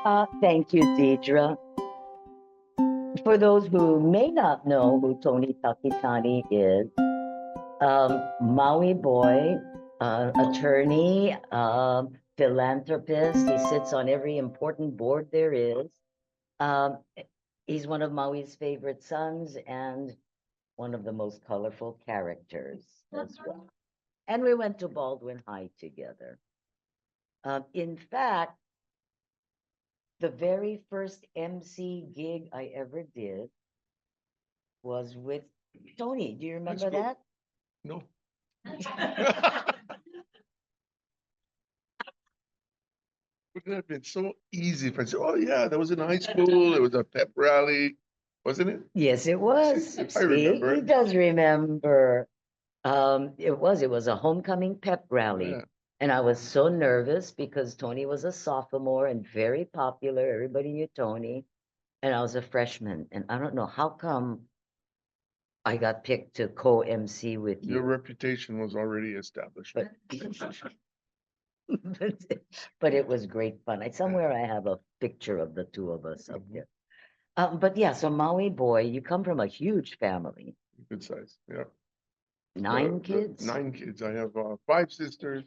Thank you, Deidre. For those who may not know who Tony Takitani is, Maui boy, attorney, philanthropist. He sits on every important board there is. Um, he's one of Maui's favorite sons and one of the most colorful characters as well. And we went to Baldwin High together. In fact, the very first MC gig I ever did was with Tony. Do you remember go. that? No. Wouldn't it have been so easy if I said, "Oh yeah, that was in high school. It was a pep rally, wasn't it?" Yes, it was. I See, remember he it. does remember. It was a homecoming pep rally. Yeah. And I was so nervous because Tony was a sophomore and very popular. Everybody knew Tony. And I was a freshman. And I don't know how come I got picked to co-MC with Your you. reputation was already established. But but it was great fun. Somewhere I have a picture of the two of us up there. But yeah, so Maui boy, you come from a huge family. Good size. Yeah. Nine kids? 9 kids. I have 5 sisters,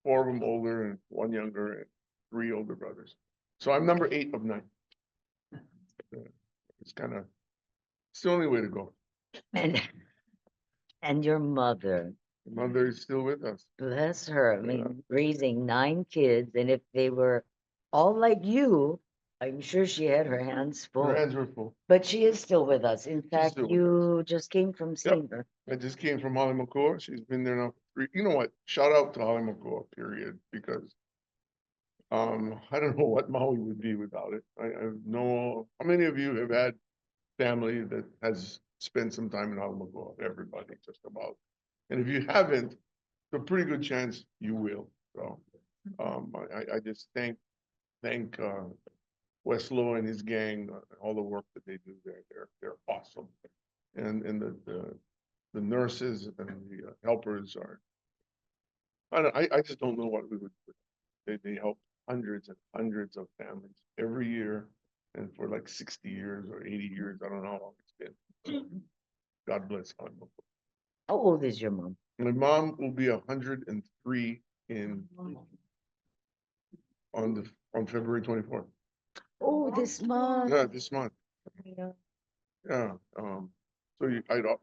4 of them older and 1 younger, and 3 older brothers. So I'm number 8 of 9. It's kind of, it's the only way to go. And and your mother, My mother is still with us. bless her. I Yeah. mean, raising 9 kids, and if they were all like you, I'm sure she had her hands Her full. hands were full. But she is still with us. In fact, still with you just came from seeing her. I just came from Holly McCoy. She's been there now for 3. You know what? Shout out to Holly McCoy, period, because I don't know what Maui would be without it. I know how many of you have had family that has spent some time in Holly McCoy? Everybody, just about. And if you haven't, it's a pretty good chance you will. So I just thank Westlaw and his gang, all the work that they do there. They're awesome. And the nurses and the helpers are, I just don't know what we would do. They help hundreds and hundreds of families every year, and for like 60 years or 80 years, I don't know how long it's been. God bless Holly McCoy. How old is your mom? My mom will be 103 in on February 24th. Oh, this month. Yeah, this month. Yeah. Yeah. So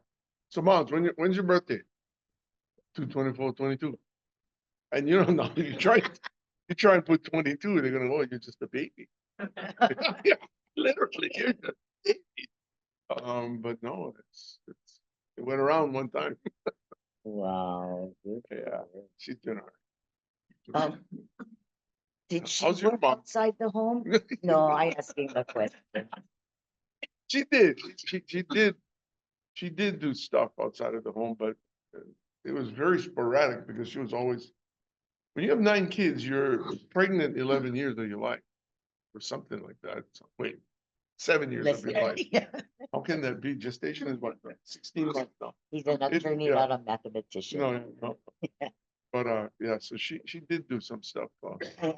so moms, when's your birthday? 2/24/22. And you don't know, you try and put 22, they're gonna, oh, you're just a baby. Yeah, literally, you're just a baby. But no, it went around one time. Wow. Yeah, she's doing all right. Um, did she How's your work mom? outside the home? No, I asking the question. She did. She did do stuff outside of the home, but it was very sporadic because she was always, when you have 9 kids, you're pregnant 11 years of your life or something like that. So, wait, 7 years of your life. Yeah. How can that be? Gestation is what, 16 months now? He's an attorney, yeah. not a mathematician. No. But yeah, so she did do some stuff.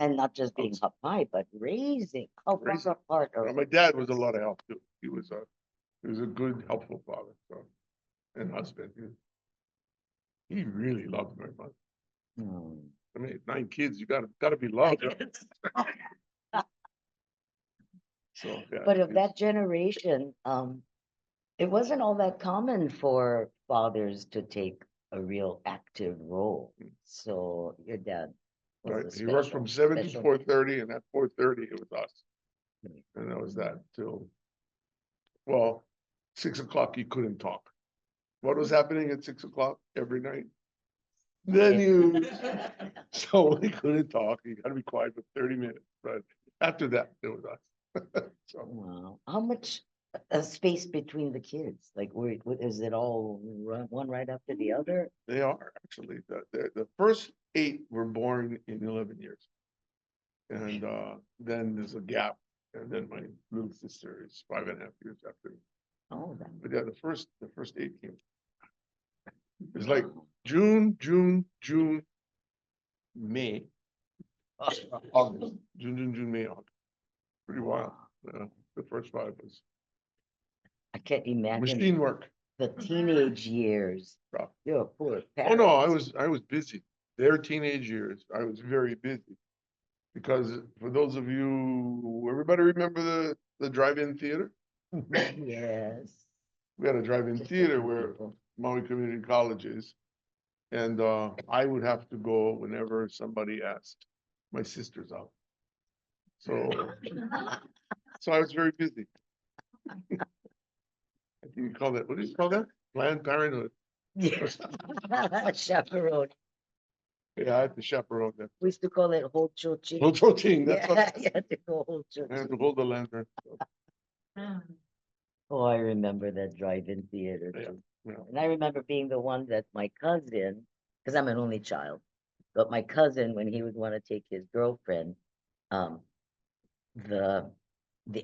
And not just being up high, but raising. How far Raising. apart are My dad was a lot of help too. He was a good, helpful father, so, and husband. He really loved my mother. Hmm. I mean, 9 kids, you gotta be loved. So yeah. But of that generation, it wasn't all that common for fathers to take a real active role. So your dad was Right, a he worked from 7 to special. 4:30, and at 4:30 it was us, Hmm. and that was that till, well, 6 o'clock. He couldn't talk. What was happening at 6 o'clock every night? The news. So we couldn't talk. You got to be quiet for 30 minutes. But after that, it was us. So Wow. How much space between the kids? Like, is it all one right after the other? they are actually the first 8 were born in 11 years, and then there's a gap, and then my little sister is 5.5 years after me. Oh, that. But yeah, the first 8 came. It's like June, May, August. June, May, August. pretty wild. Yeah, the first 5 was I can't imagine machine work. the teenage years. Rough. You're poor Oh, no, parents. I was busy. Their teenage years, I was very busy. Because for those of you, everybody remember the drive-in theater? Yes. We had a drive-in Just a theater few where people. Maui Community College is. And I would have to go whenever somebody asked. My sister's out. So, so I was very busy. I think you call that, what do you call that? Planned Parenthood. Yes. Chaperone. Yeah, I had to chaperone them. We used to call it Hochochi. No protein, that's Yeah, what, you had to go I had Hochochi. to hold the lantern. Oh, I remember that drive-in theater Yeah, too. yeah. And I remember being the one that my cousin, because I'm an only child, but my cousin, when he would want to take his girlfriend, um, the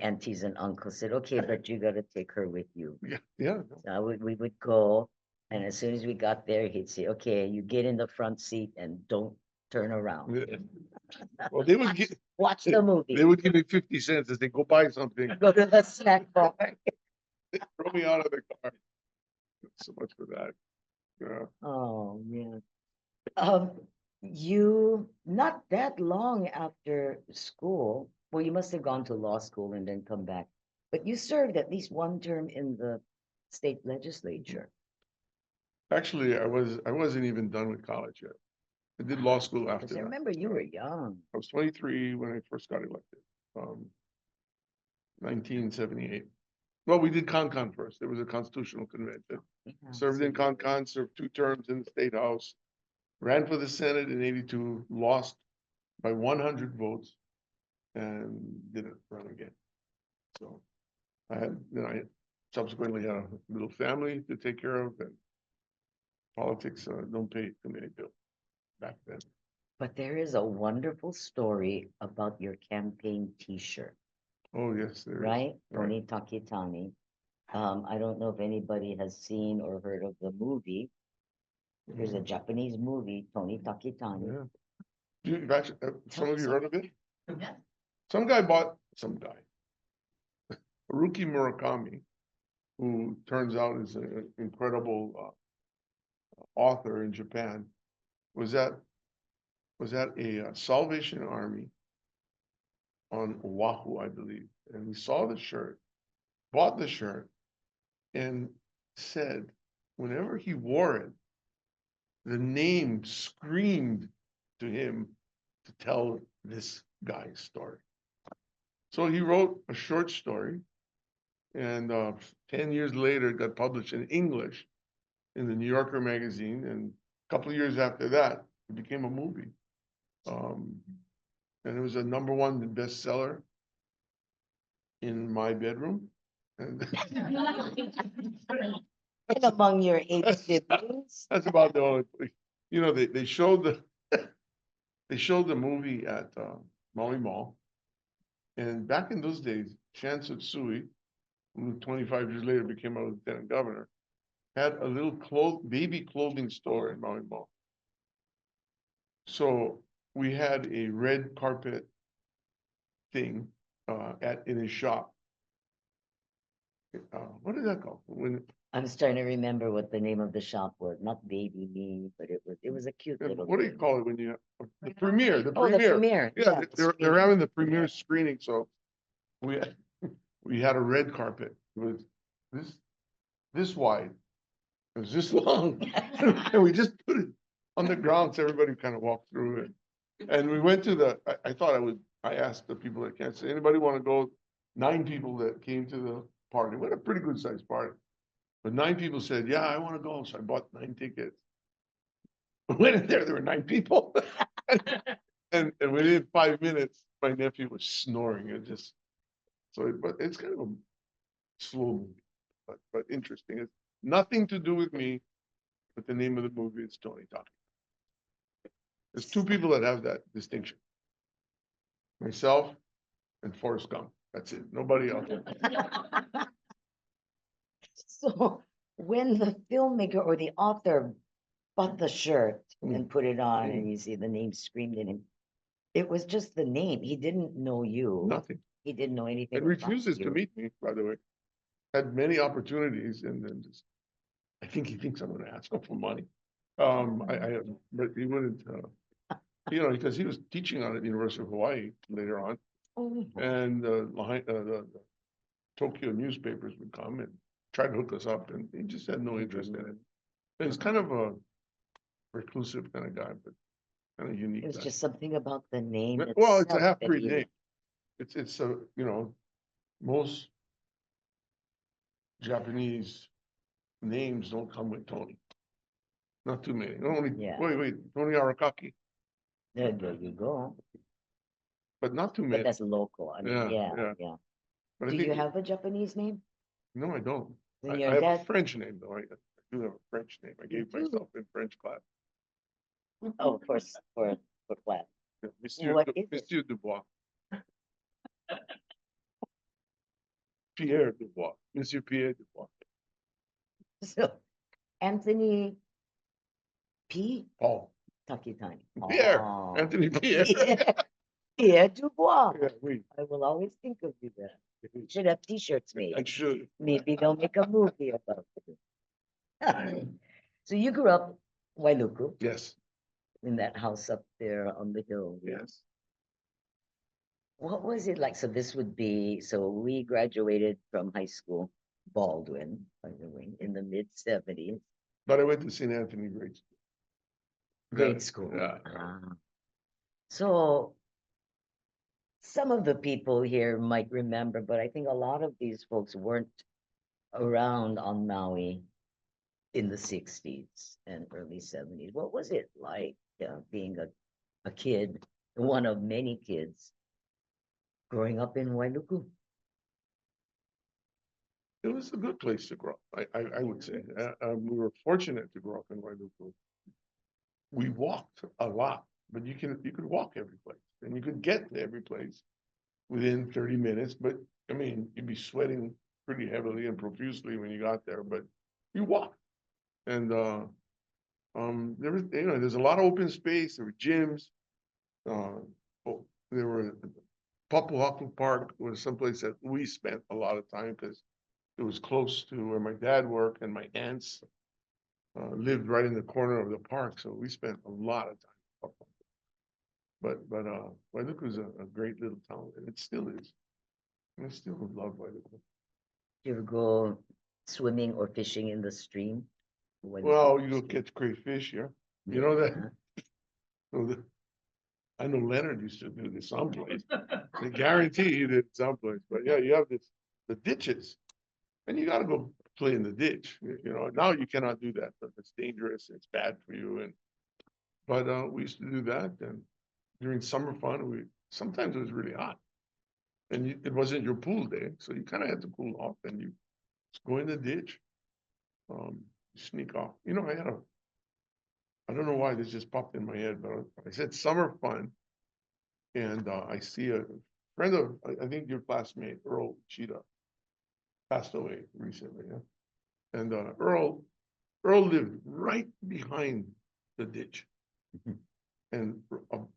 aunties and uncles said, okay, but you gotta take her with you. Yeah, yeah. So we would go, and as soon as we got there, he'd say, okay, you get in the front seat and don't turn around. Yeah. Well, they would get, Watch the they movie. would give me 50 cents and say, go buy something. Go to the snack bar. Throw me out of the car. So much for that. Yeah. Oh, yeah. Um, you, not that long after school, well, you must have gone to law school and then come back, but you served at least one term in the state legislature. Actually, I wasn't even done with college yet. I did law school after Because I that. remember you were young. I was 23 when I first got elected. 1978. Well, we did ConCon first. There was a constitutional convention. Yeah, Served so in ConCon, served 2 terms in the State House, ran for the Senate in 82, lost by 100 votes, and didn't run again. So I subsequently had a little family to take care of, and politics don't pay too many bills back then. But there is a wonderful story about your campaign T-shirt, Oh, yes, there is. right? Right. Tony Takitani. I don't know if anybody has seen or heard of the movie. There's a Japanese movie, Tony Takitani. Yeah. You've actually, some of you heard of it? Yeah. Some guy, Haruki Murakami, who turns out is an incredible author in Japan, was at a Salvation Army on Oahu, I believe, and he saw the shirt, bought the shirt, and said whenever he wore it, the name screamed to him to tell this guy's story. So he wrote a short story, and 10 years later, it got published in English in the New Yorker magazine. And a couple of years after that, it became a movie. And it was a #1 bestseller in my bedroom. And And among your 8 siblings. that's about the only, they showed the movie at Maui Mall. And back in those days, Sui, who 25 years later became a lieutenant governor, had a little baby clothing store in Maui Mall. So we had a red carpet thing in his shop. What is that called? I was trying to remember what the name of the shop was. Not Baby Me, but it was a cute little what do you thing. call it when you the premiere? The Oh, the premiere. premiere. Yeah, the they're having the premiere screening. So we had a red carpet. It was this wide. It was this long, and we just put it on the ground so everybody kind of walked through it. And we went to I asked the people that can't say, anybody want to go? 9 people that came to the party. We had a pretty good sized party. But 9 people said, yeah, I want to go. So I bought 9 tickets. We went in there were 9 people. and within 5 minutes, my nephew was snoring. But it's kind of a slow movie, but interesting. It's nothing to do with me, but the name of the movie is Tony Takitani. There's 2 people that have that distinction. Myself and Forrest Gump. That's it. Nobody else. So when the filmmaker or the author bought the shirt and put it on, and you see the name screamed in him, it was just the name. He didn't know you. Nothing. He didn't know anything and about refuses to you. meet me, by the way. Had many opportunities and then just, I think he thinks I'm gonna ask him for money. But he wouldn't, because he was teaching on at the University of Hawaii later on. Oh, And the Tokyo newspapers would come and try to hook us up, and he just had no interest in it. And he's kind of a reclusive kind of guy, but kind of unique it was guy. just something about the name Well, it's a itself that half-breed he name. It's a, most Japanese names don't come with Tony. Not too many. Only, Yeah. wait, Tony Arakaki, There you go. but not too But many. that's local. I mean, Yeah. yeah. But I Do you think, have a Japanese name? no, I don't. Then I your have a dad, French name though. I do have a French name. I gave do? myself in French class. oh, of course, for class. Yeah, Monsieur, What is it? Monsieur Dubois. Pierre Dubois. Monsieur Pierre Dubois. So, Anthony P. Paul. Takitani. Pierre. Oh, Anthony Pierre. Pierre Dubois. Yeah, oui. I will always think of you there. You should have T-shirts I made. should. Maybe they'll make a movie about it. So you grew up Wailuku Yes. in that house up there on the hill. Yes. What was it like? So this would be, so we graduated from high school, Baldwin, by the way, in the mid-70s, But I went to St. Anthony grade school. grade school. Yeah. Ah. So some of the people here might remember, but I think a lot of these folks weren't around on Maui in the 60s and early 70s. What was it like being a kid, one of many kids growing up in Wailuku? It was a good place to grow up, I would say. We were fortunate to grow up in Wailuku. We walked a lot, but you could walk every place and you could get to every place within 30 minutes. But I mean, you'd be sweating pretty heavily and profusely when you got there, but you walked. And there was, there's a lot of open space. There were gyms. There were Papuaku Park was someplace that we spent a lot of time because it was close to where my dad worked and my aunts lived right in the corner of the park. So we spent a lot of time. But Wailuku is a great little town, and it still is. And I still love Wailuku. Do you ever go swimming or fishing in the stream? Well, you go catch crayfish, yeah. You know that? Yeah. So I know Leonard used to do this someplace. I guarantee he did someplace. But yeah, you have the ditches, and you got to go play in the ditch. Now you cannot do that. But it's dangerous. It's bad for you. But we used to do that. And during summer fun, sometimes it was really hot, and it wasn't your pool day, so you kind of had to cool off, and you just go in the ditch, sneak off. I don't know why this just popped in my head, but I said summer fun, and I see a friend of, I think your classmate, Earl Cheetah, passed away recently, yeah? And Earl lived right behind the ditch. And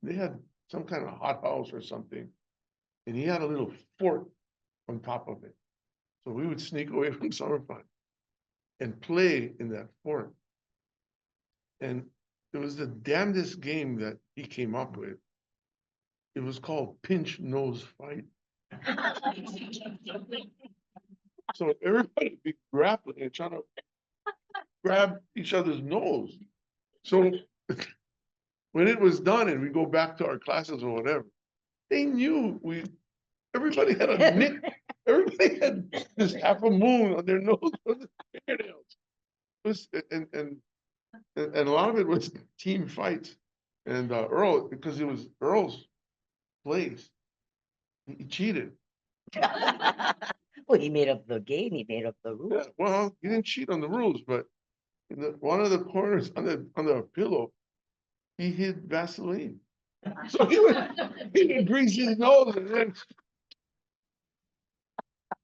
they had some kind of hot house or something, and he had a little fort on top of it. So we would sneak away from summer fun and play in that fort. And it was the damnedest game that he came up with. It was called pinch nose fight. So everybody would be grappling and trying to grab each other's nose. So when it was done and we go back to our classes or whatever, they knew everybody had a nick, everybody had this half a moon on their nose with their fingernails. And a lot of it was team fights. And Earl, because it was Earl's place, he cheated. Well, he made up the game, he made up the Yeah, rules. well, he didn't cheat on the rules, but in one of the corners on the pillow, he hid Vaseline. So he would grease his nose and then.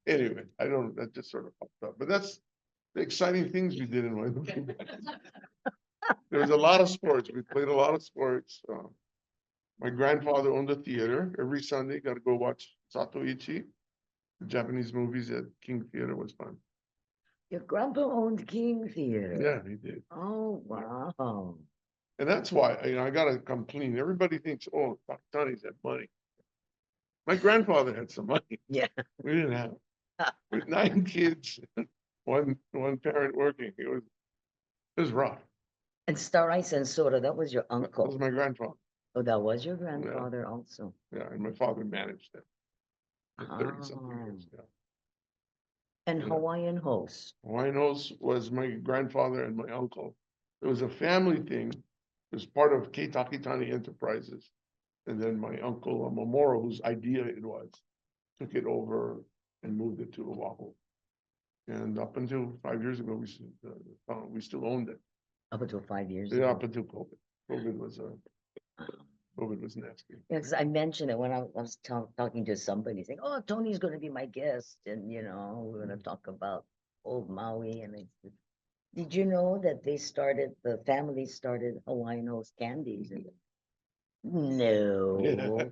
Anyway, that just sort of popped up. But that's the exciting things we did in Wailuku. There was a lot of sports. We played a lot of sports. My grandfather owned a theater. Every Sunday, got to go watch Satoichi. The Japanese movies at King Theater was fun. Your grandpa owned King Theater. Yeah, he did. Oh, wow. And that's why, I gotta come clean. Everybody thinks, oh, Takitani's had money. My grandfather had some money. Yeah. We didn't have. With 9 kids, one parent working, it was rough. And Star Ice and Soda, that was your That was uncle. my grandfather. Oh, that was your grandfather also. Yeah, and my father managed it for 30-something Ah. years. Yeah. And Yeah. Hawaiian Host. Winos was my grandfather and my uncle. It was a family thing. It was part of K Takitani Enterprises. And then my uncle Mamoru, whose idea it was, took it over and moved it to Oahu. And up until 5 years ago, we still owned it. Up until 5 years Yeah, ago. up until COVID. COVID was nasty. Yeah, because I mentioned it when I was talking to somebody saying, oh, Tony's going to be my guest. And, we're going to talk about old Maui. And I said, did you know that the family started Hawaiian Host candies? And, no. Yeah.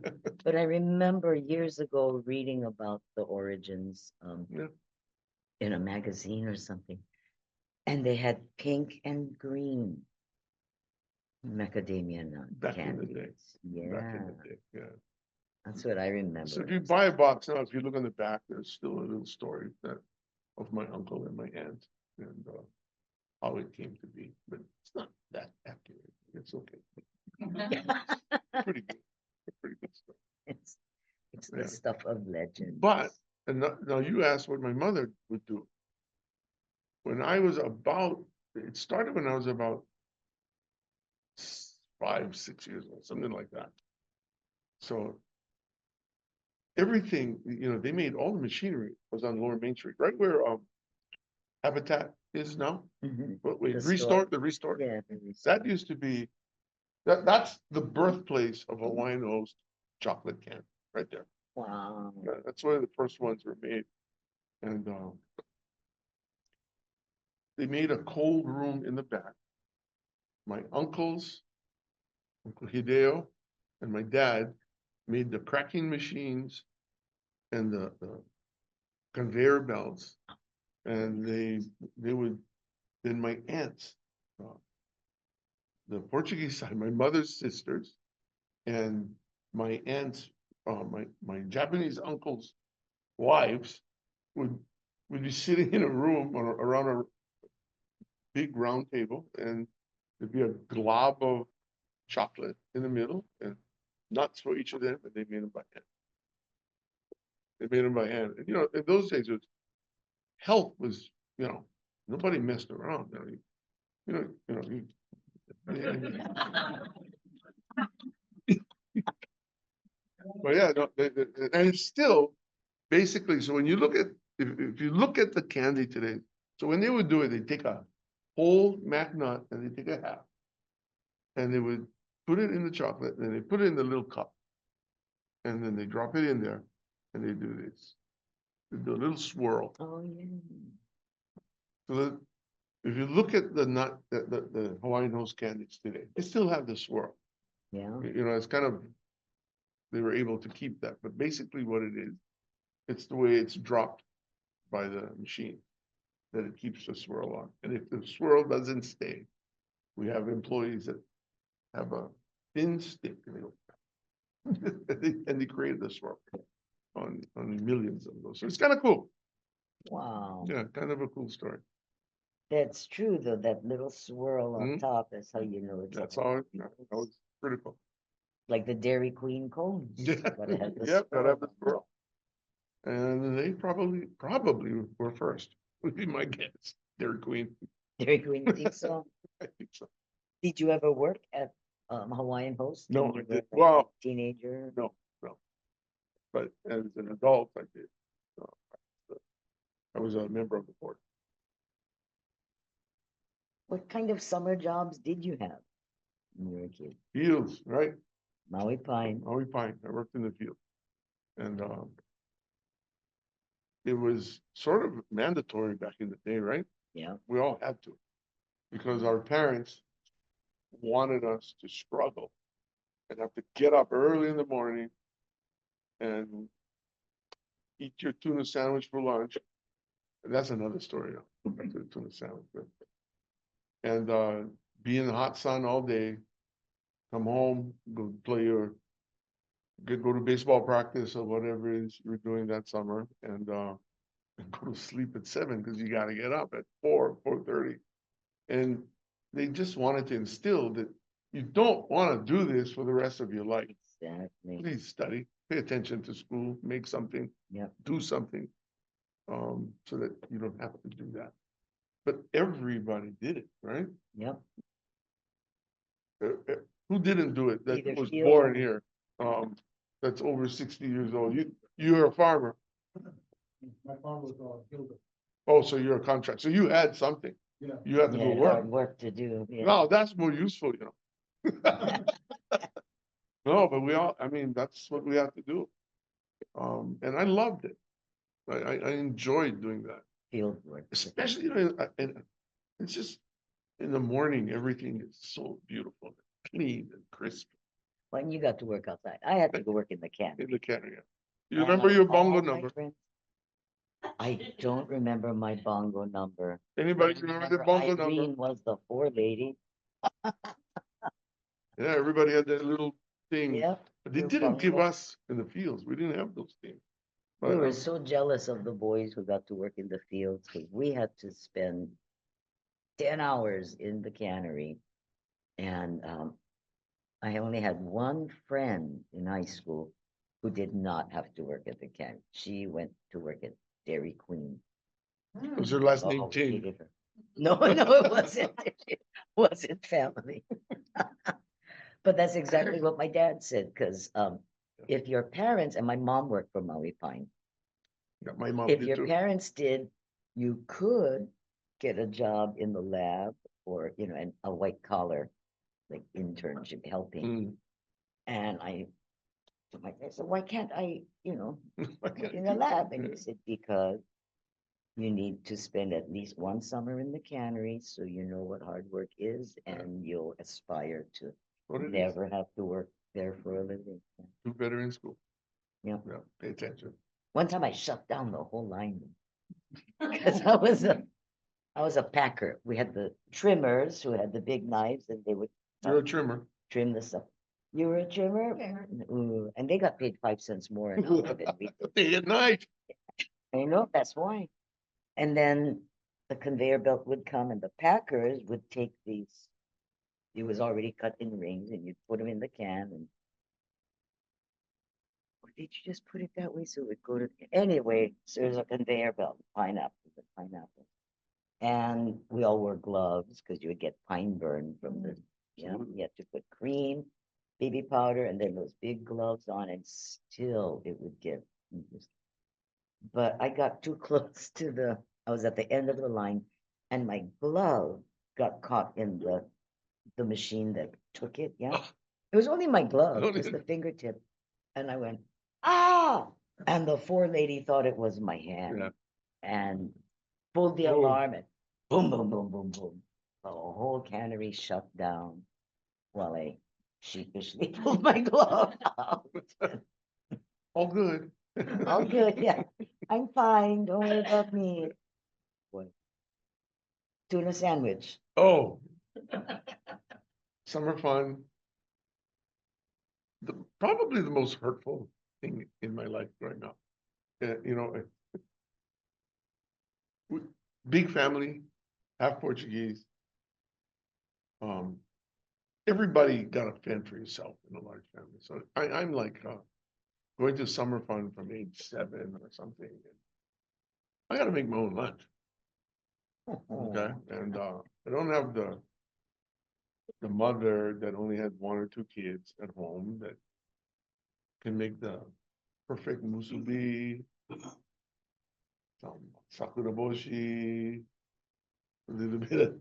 But I remember years ago reading about the origins Yeah. in a magazine or something. And they had pink and green macadamia nut Back in the candies. day. Yeah. Back in the day, yeah. That's what I remember. So if you buy a box now, if you look on the back, there's still a little story of my uncle and my aunt and how it came to be, but it's not that accurate. It's okay. Pretty good. Pretty good stuff. It's the Yeah. stuff of legend. But and now you asked what my mother would do. When I was it started when I was about 5, 6 years old, something like that. So everything, they made all the machinery was on Lower Main Street, right where Habitat is now. But wait, the restore. Yeah. That used to be that's the birthplace of Hawaiian Host chocolate can, right there. Wow. That's where the first ones were made. And they made a cold room in the back. My uncles, Uncle Hideo, and my dad made the cracking machines and the conveyor belts. And they would, then my aunts, the Portuguese side, my mother's sisters, and my aunts, my Japanese uncles' wives would be sitting in a room or around a big round table, and there'd be a glob of chocolate in the middle and nuts for each of them, and they made them by hand. They made them by hand. And, in those days, health was, nobody messed around. But yeah, no, and it's still basically, so when you look at, if you look at the candy today, so when they would do it, they take a whole mac nut and they take a half and they would put it in the chocolate and they put it in the little cup and then they drop it in there and they do this. They do a little swirl. Oh, yeah. So if you look at the Hawaiian Host candies today, they still have the swirl. Yeah. It's kind of, they were able to keep that, but basically what it is, it's the way it's dropped by the machine that it keeps the swirl on. And if the swirl doesn't stay, we have employees that have a thin stick and they go, and they create the swirl on millions of those. So it's kind of cool. Wow. Yeah, kind of a cool story. That's true, though. That little swirl on top is how you know it's. That's all. That was critical. Like the Dairy Queen cones. Yeah, Gotta have the gotta have the swirl. swirl. And they probably were first. Would be my guess. Dairy Queen. Dairy Queen, you think so? I think so. Did you ever work at Hawaiian Host? No, when you I were did. a Well, teenager. no. But as an adult, I did. I was a member of the board. What kind of summer jobs did you have when you were a kid? Fields, right? Maui Pine. Maui Pine. I worked in the field. And it was sort of mandatory back in the day, right? Yeah. We all had to. Because our parents wanted us to struggle and have to get up early in the morning and eat your tuna sandwich for lunch. That's another story. I'll go back to the tuna sandwich. And be in the hot sun all day, come home, go play your, go to baseball practice or whatever it is you were doing that summer, and go to sleep at 7 because you got to get up at 4:30. And they just wanted to instill that you don't want to do this for the rest of your life. Exactly. Please study, pay attention to school, make something, Yep. do something, so that you don't have to do that. But everybody did it, right? Yep. Who didn't do it that Either was field born or- here? That's over 60 years old. You're a farmer. My farm was Gilda. Oh, so you're a contract. So you had something. Yeah. You had to You go had work. hard work to do. Yeah. No, that's more useful, you know. No, but we all, I mean, that's what we have to do. And I loved it. I enjoyed doing that, Field work. especially, you know, and it's just in the morning, everything is so beautiful, clean and crisp When you got to work outside, I had to go work in the camp. in the canyon. You And remember like your all bongo my number? friends- I don't remember my bongo number. Anybody I remember the remember bongo number? Irene was the 4 lady. Yeah, everybody had that little thing. Yep. But they Little didn't give bongo. us in the fields. We didn't have those things. We But, were so jealous of the boys who got to work in the fields because we had to spend 10 hours in the cannery. And I only had one friend in high school who did not have to work at the cannery. She went to work at Dairy Queen. was your last Oh, name we Jane? hated her. No, no, it wasn't. It wasn't family. But that's exactly what my dad said, because if your parents, and my mom worked for Maui Pine, Yeah, my mom if did your too. parents did, you could get a job in the lab or, you know, a white collar, like internship helping. Mm. And I said, why can't I, you know, Why work can't in I the do lab? that? And he said, because you need to spend at least one summer in the cannery so you know what hard work is, and you'll aspire to What it is, never have to work there for a living. do better in school. Yeah. Yeah, pay attention. One time I shut down the whole line because I was a packer. We had the trimmers who had the big knives and they would You're a trimmer. trim the stuff. You were a trimmer? Ooh, and they got paid 5 cents more an hour than we did. Day at night. I know, that's why. And then the conveyor belt would come and the packers would take these, it was already cut in rings and you'd put them in the can and. Or did you just put it that way so it would go to, anyway, so there's a conveyor belt, pineapple. And we all wore gloves because you would get pine burn from the, you know, you had to put cream, baby powder, and then those big gloves on and still it would get. But I got too close to I was at the end of the line and my glove got caught in the machine that took it, yeah. Oh. It was only my glove, Only- just the fingertip. And I went, ah, and the 4 lady thought it was my hand. Yeah. And pulled the Boom. alarm and boom, boom, boom, boom, boom. The whole cannery shut down while I sheepishly pulled my glove out. All good. All good, yeah. I'm fine, don't worry about me. What? Tuna sandwich. Oh. Summer fun. Probably the most hurtful thing in my life growing up. You know, big family, half Portuguese. Everybody got a fend for yourself in a large family. So I'm like going to summer fun from age 7 or something. I got to make my own lunch. Okay, and I don't have the mother that only had 1 or 2 kids at home that can make the perfect musubi, some sakuraboshi, a little bit of,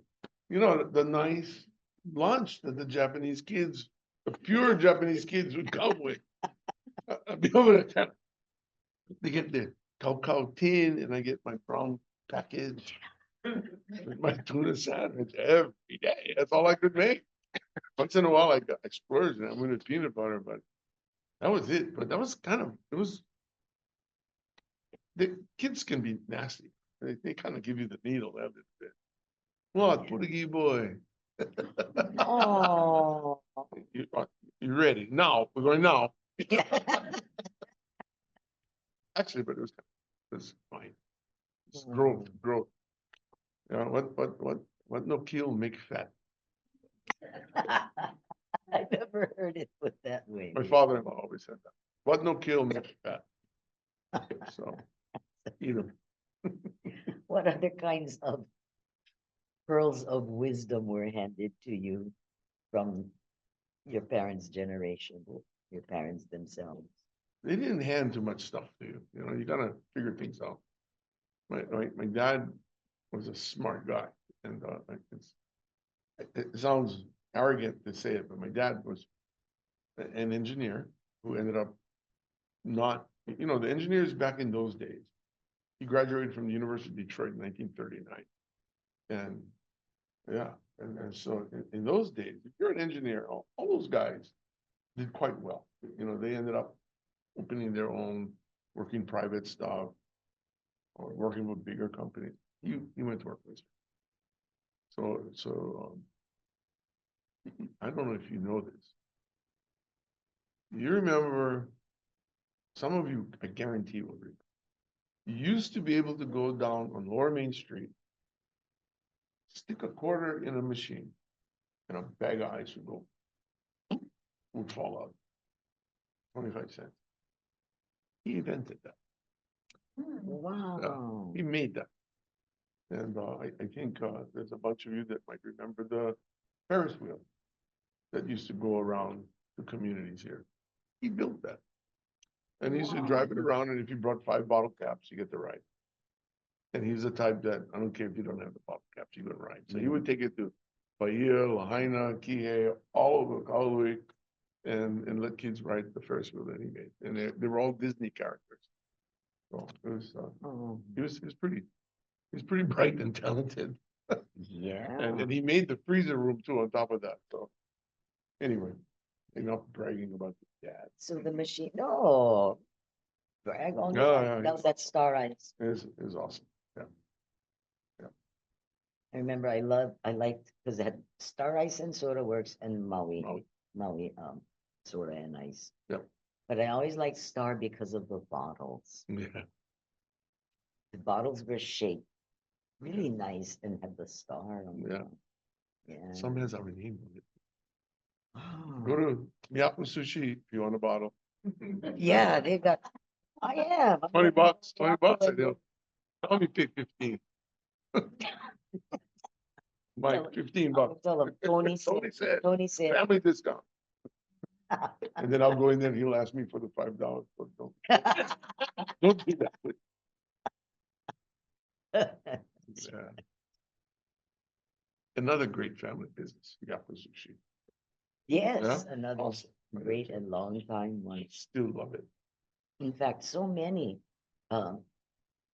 you know, the nice lunch that the Japanese kids, the pure Japanese kids would come with. I'd be over there. They get the cow tin and I get my brown package. With my tuna sandwich every day. That's all I could make. Once in a while, I got explorers and I went with peanut butter, but that was it. But that was kind of, it was the kids can be nasty. They kind of give you the needle a little bit. What, Putigi boy? Oh. You ready? Now, we're going now. Actually, but it was fine. It's growth, growth. You know, what no kill make fat. I never heard it put that way. My father-in-law always said that. What no kill make fat. So, eat them. What other kinds of pearls of wisdom were handed to you from your parents' generation, your parents themselves? They didn't hand too much stuff to you. You know, you gotta figure things out. My dad was a smart guy, and it sounds arrogant to say it, but my dad was an engineer who ended up not, you know, the engineers back in those days. He graduated from the University of Detroit in 1939, and yeah, and so in those days, if you're an engineer, all those guys did quite well. You know, they ended up opening their own, working private stuff, or working with bigger companies. He went to work with. So I don't know if you know this. You remember, some of you, I guarantee will remember. You used to be able to go down on Lower Main Street, stick a quarter in a machine, and a bag of ice would fall out. 25 cents. He invented that. Wow. He made that. And I think there's a bunch of you that might remember the Ferris wheel that used to go around the communities here. He built that. And he used to drive it around, and if you brought 5 bottle caps, you get the ride. And he's the type that, I don't care if you don't have the bottle caps, you get a ride. So he would take it to Bahia, Lahaina, Kihei, all over Kahului, and let kids ride the Ferris wheel that he made. And they were all Disney characters. So it was, he was pretty bright and talented. Yeah. And he made the freezer room too on top of that. So anyway, enough bragging about the dad. So the machine, no, brag on Yeah, that. That Star Ice. It was awesome. I remember I liked, because it had Star Ice and Soda Works and Maui, Soda and Ice. Yep. But I always liked Star because of the bottles. Yeah. The bottles were shaped really nice and had the star on Yeah. them. Yeah. Some has our name on it. Oh, Go to Miyaku Sushi if you want a bottle. yeah, they got, I am. I'm $20, gonna- $20 I do. I'll only pay 15. Mike, $15. Tell them, Tony Tony said, said, Tony said. family discount. And then I'll go in there and he'll ask me for the $5. But don't do that. Please. Yeah. Another great family business, Miyaku Sushi. Yes, Yeah? another Awesome. great and long time one. Still love it. In fact, so many,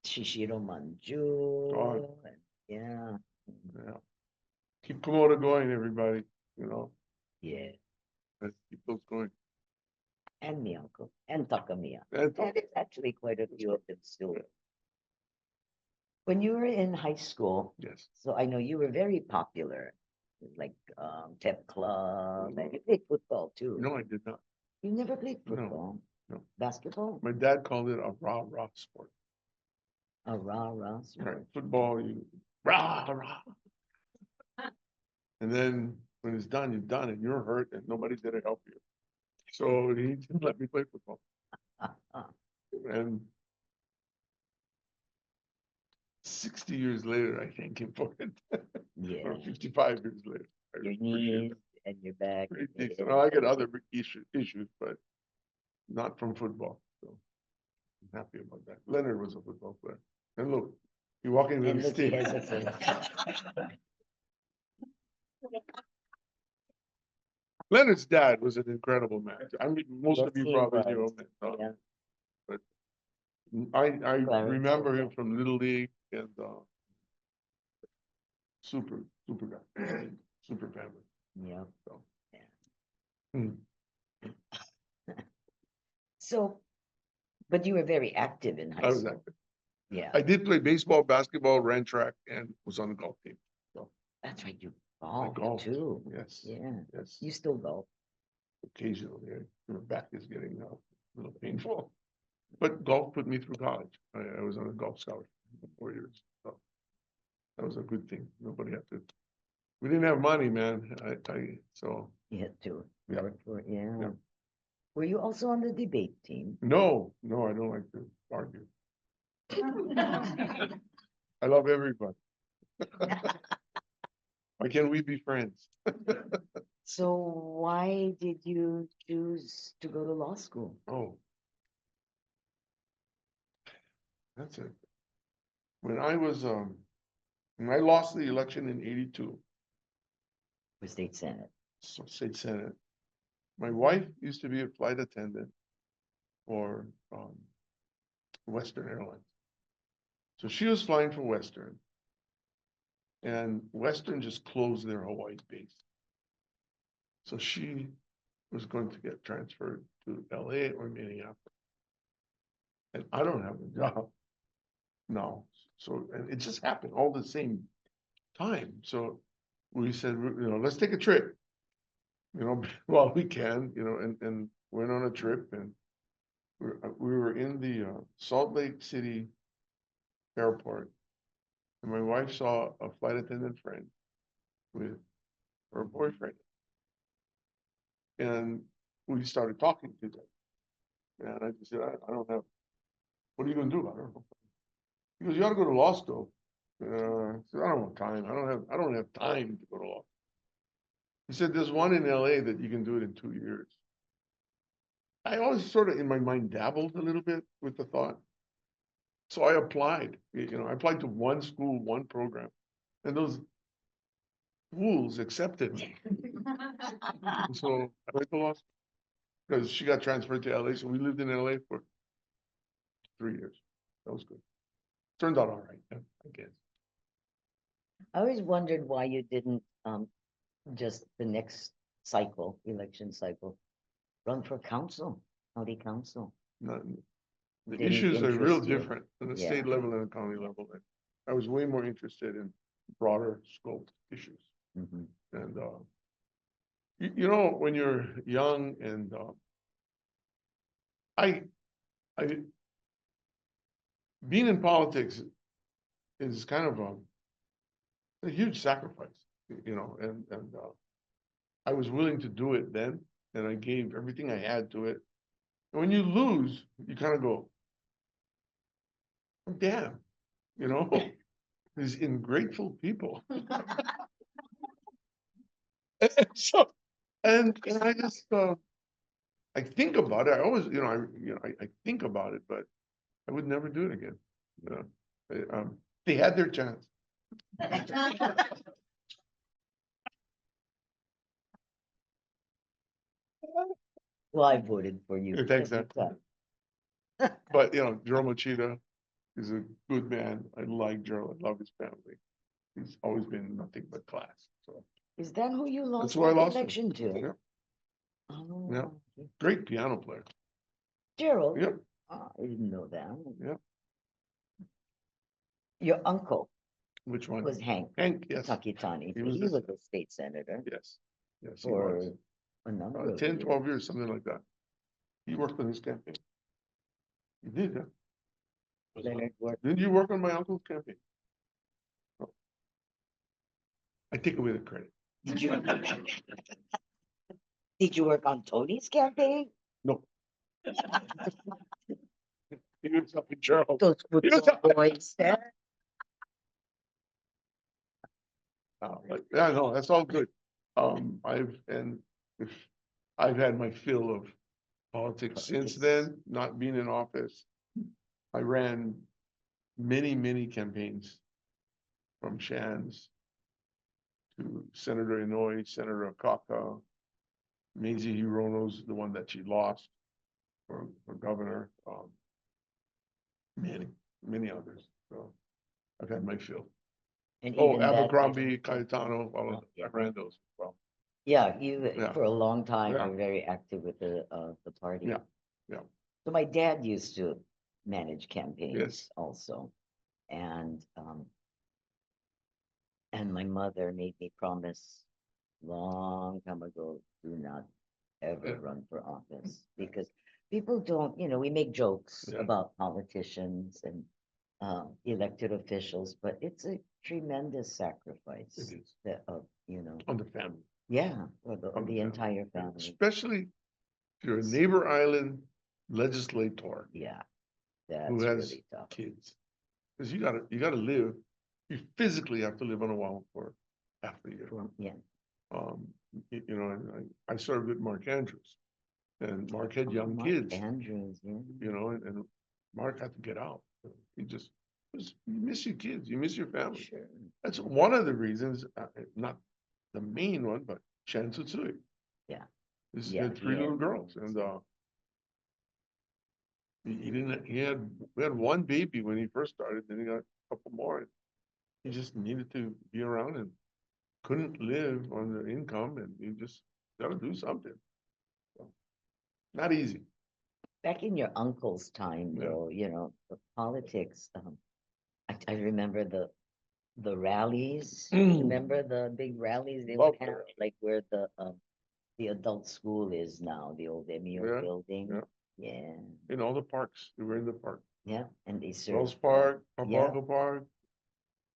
Shishiro Manju, Oh. and- yeah, Yeah. Keep Komodo going, everybody. You know, yeah, let's keep those going. and Miyako, and Takamiya. And And it's actually quite a few of them still. When you were in high school, yes, so I know you were very popular, like Tep Club, and you played football too. no, I did not. You never played No, football? no. Basketball? My dad called it a rah sport. A rah-rah Right, sport. football, you rah. And then when it's done, you're done, and you're hurt, and nobody's there to help you. So he didn't let me play football. And 60 years later, I thank him for it. Yeah, Or 55 years later. I your appreciate knees and your back. Pretty and your decent. head. Well, I get other issues, but not from football. So I'm happy about that. Leonard was a football player. And look, you're walking with And a look, he stick. has a foot. Leonard's dad was an incredible man. I mean, most Yes, of you he probably knew was. him. Yeah. I Clarence remember him also. from Little League and super guy, super family. Yeah. So. Yeah. Hmm. So, but you were very active in high I was school. active. Yeah, I did play baseball, basketball, ran track, and was on the golf team. that's right, you I golf golfed, too. yes, Yeah, yes, you still golf. occasionally. My back is getting a little painful. But golf put me through college. I was on a golf scholarship for 4 years. So that was a good thing. Nobody had to. We didn't have money, man. So You had to Yeah. work for it, yeah. Yeah. Were you also on the debate team? no, I don't like to argue. I love everybody. Why can't we be friends? So why did you choose to go to law school? Oh. That's it. When I lost the election in 82, For state senate? so state senate, my wife used to be a flight attendant for Western Airlines. So she was flying for Western. And Western just closed their Hawaii base. So she was going to get transferred to LA or Minneapolis. And I don't have a job. No. So, and it just happened all the same time. So we said, let's take a trip, while we can, and went on a trip, and we were in the Salt Lake City airport. And my wife saw a flight attendant friend with her boyfriend. And we started talking to them. And I just said, I don't have, what are you gonna do? I don't know. He goes, you ought to go to law school. I said, I don't want time. I don't have time to go to law. He said, there's one in LA that you can do it in 2 years. I always sort of in my mind dabbled a little bit with the thought. So I applied, I applied to one school, one program, and those fools accepted me. So I went to law school because she got transferred to LA. So we lived in LA for 3 years. That was good. Turned out all right, I guess. I always wondered why you didn't, just the next cycle, election cycle, run for council, county council. Not, the Didn't issues are real interest you. different at the Yeah. state level and the county level. And I was way more interested in broader scope issues. Mhm. And, when you're young and, I, being in politics is kind of a huge sacrifice, and I was willing to do it then, and I gave everything I had to it. And when you lose, you kind of go, oh, damn, these ingrateful people. So, and I just, I think about it. I always, I think about it, but I would never do it again. They had their chance. Well, I voted for you. Yeah, thanks, every man. time. But, Joe Machida is a good man. I like Joe. I love his family. He's always been nothing but class. So Is that who you lost who I that lost to. election to? Yeah. Oh, Yeah. okay. Great piano player. Gerald? Yep. Oh, I didn't know that. Yep. Your uncle Which one? was Hank Hank, yes. Takitani. He was He the- was a state senator Yes. Yes, he for was. a number of 10, 12 years. years, something like that. He worked on his campaign. He did, yeah. Leonard worked. Didn't you work on my uncle's campaign? No. I take away the credit. Did you? Did you work on Tony's campaign? No. He was up in Gerald. Those He was good up- boys. Eh? But yeah, no, that's all good. If I've had my fill of politics since then, not being in office. I ran many, many campaigns from Shands to Senator Inouye, Senator Akaka, Mazie Hirono's the one that she lost for governor, many others. So I've had my fill. And Oh, even that- Abercrombie, Cayetano, all of Oh, yeah. I ran those as well. Yeah, you, Yeah. for a long time, Yeah. were very active with the party. Yeah, yeah. So my dad used to manage campaigns Yes. also. And, and my mother made me promise long time ago, do not ever Yeah. run for office because people don't, we make jokes Yeah. about politicians and elected officials, but it's a tremendous sacrifice It is. that, On the family. yeah, for the, On the family. entire Yeah, family. especially if you're a neighbor island legislator Yeah, who that's has really tough. kids. Because you gotta live, you physically have to live on a island for half the year. Yeah, And I served with Mark Andrews. And Mark had young Mark kids, Andrews, yeah. and Mark had to get out. He just, you miss your kids, you miss your family. Sure. That's one of the reasons, not the main one, but Chan Tzutsui. Yeah. He Yeah, had three he little had girls, twins. and he didn't. We had one baby when he first started. Then he got a couple more. And he just needed to be around and couldn't live on the income, and he just got to do something. So, not easy. Back in your uncle's time, Yeah. though, the politics, I remember the rallies. Remember the big rallies they Love would the have, like where the adult school is now, the old MEO Yeah, building. yeah. Yeah, In all the parks, we were in the park. yeah, and they Wells served, Park, yeah. Papago Park,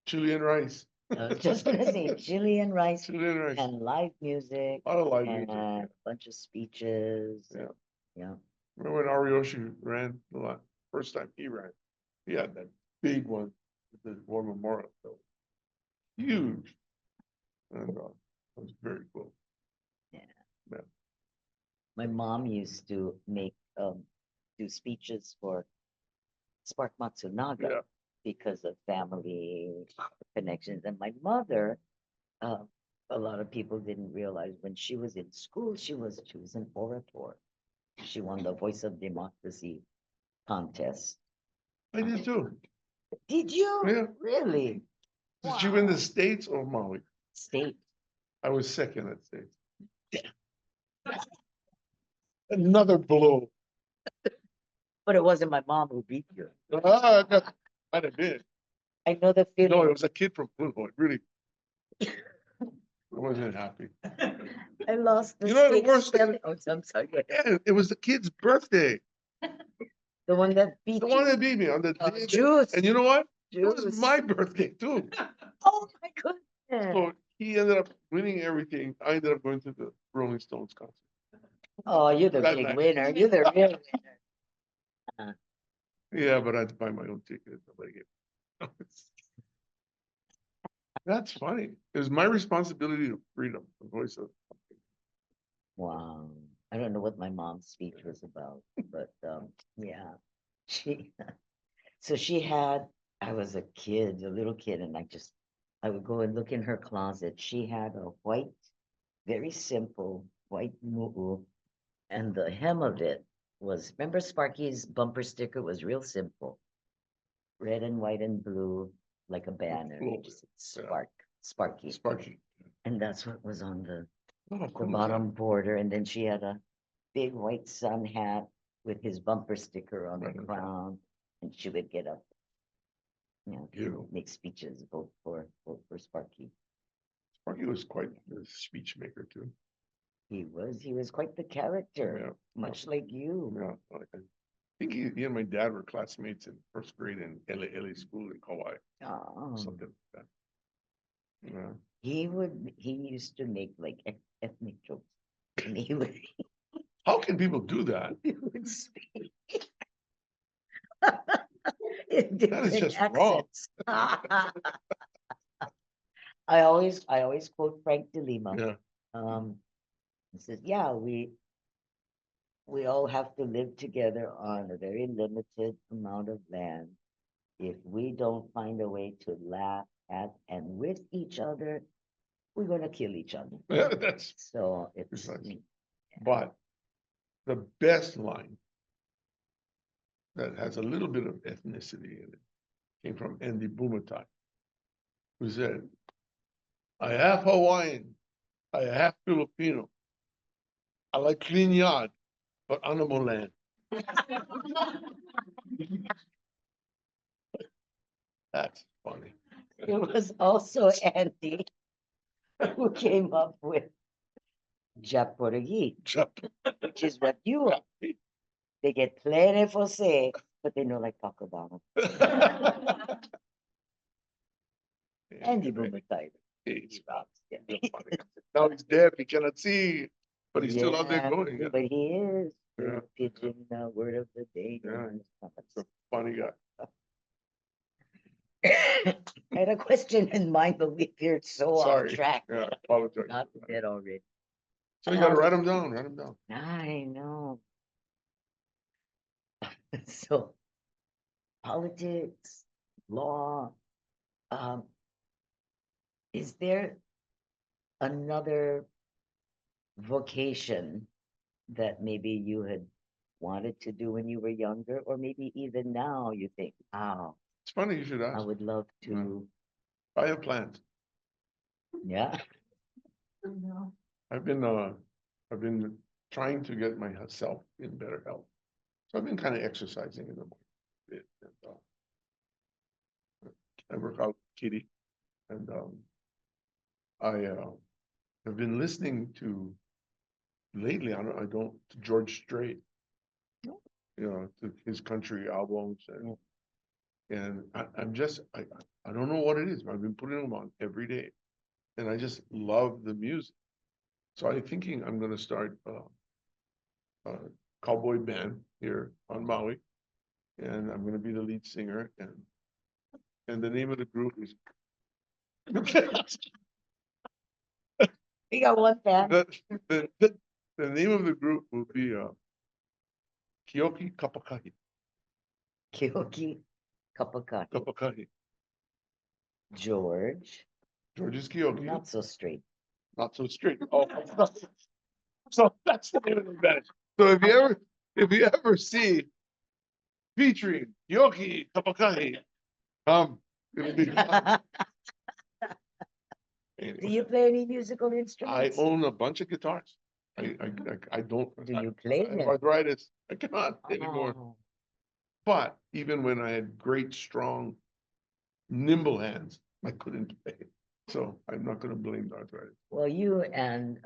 Chilean rice. I was just gonna say Chilean rice Chilean rice. and live music A lot of live and music. Yeah. a bunch of speeches. Yeah. Yeah, Remember when Ariyoshi ran the first time he ran? He had that big one, the War Memorial. So huge. And it was very cool. my mom used to do speeches for Spark Matsunaga Yeah. because of family connections. And my mother, uh, a lot of people didn't realize when she was in school, she was an orator. She won the Voice of Democracy contest. I did too. Did you? Yeah. Really? Did you win the Wow. States or Maui? State. I was second at States. Another blow. But it wasn't my mom who beat you. Might have been. I know the No, feeling. it was a kid from Blue Point, really. I wasn't happy. I lost the You know the state worst- spelling. Oh, I'm sorry. Go ahead. Yeah, it was the kid's birthday. The one that beat The you. one that beat me on the Oh, day that- Juice. And you know what? It was Juice. my birthday too. Oh my goodness. So he ended up winning everything. I ended up going to the Rolling Stones concert. Oh, you're the That big night. winner. You're the real winner. Yeah, but I had to buy my own ticket. Nobody gave me. That's funny. It was my responsibility of freedom, the voice of. Wow. I don't know what my mom's speech was about, but yeah. She so she had, I was a kid, a little kid, and I would go and look in her closet. She had a white, very simple white mu'u, and the hem of it was, remember Sparky's bumper sticker was real simple. Red and white and blue, like a banner. Little It just said yeah. Sparky. Sparky. And that's what was on the Oh, the cool. bottom border, and then she had a big white sun hat with his bumper sticker on the Right. crown, and she would get up, Beautiful. make speeches, vote for Sparky. Sparky was quite a speech maker too. He was quite the character, Yeah. much like you. Yeah. I think he and my dad were classmates in first grade in LA school in Kauai, Oh, something like that. Yeah. he used to make like ethnic jokes, and he would How can people do that? he would speak in That is different just wrong. accents. I always quote Frank DeLima. Yeah. He says, yeah, we all have to live together on a very limited amount of land. If we don't find a way to laugh at and with each other, we're gonna kill each other. Yeah, that's, So it's Precisely. but the best line that has a little bit of ethnicity in it came from Andy Bumatai, who said, I half Hawaiian, I half Filipino. I like clean yard, but animal land. That's funny. It was also Andy who came up with Japorigi, which is what you are. They get plenty for say, but they know like talk about them. Andy Boomer He's Yeah. funny. Now he's dead, he cannot see, but he's still out there Yeah, going. Yeah. but he is Yeah. the pigeon word of the day. Yeah. and He's a funny guy. I had a question in mind, but we veered so off Sorry. track. Yeah, I apologize. Not dead already. So you gotta write them down, write them down. I know. So politics, law, um, is there another vocation that maybe you had wanted to do when you were younger, or maybe even now you think, wow, It's funny you should I ask. would love to, I have plans. yeah. I've been trying to get myself in better health. So I've been kind of exercising in the morning. a bit, and, I work out kitty, and I have been listening to lately. I don't to George Strait, Oh. you know, to his country albums, and I'm just I don't know what it is. But I've been putting them on every day, and I just love the music. So I'm thinking I'm going to start a cowboy band here on Maui, and I'm going to be the lead singer, and the name of the group is We got one fan. the name of the group will be Kioki Kapakahi. Kyoki Kapakaki. Kapakahi. George, George's Kioki. not so straight. Not so straight. Oh, so that's the name of the band. So if you ever see featuring Kioki Kapakahi, it'll be. Do you play any musical I instruments? own a bunch of guitars. I don't. Do you play I have them? arthritis. I cannot anymore. Oh, But even when I had great, strong, nimble hands, I couldn't play. So I'm not going to blame the arthritis. well, you and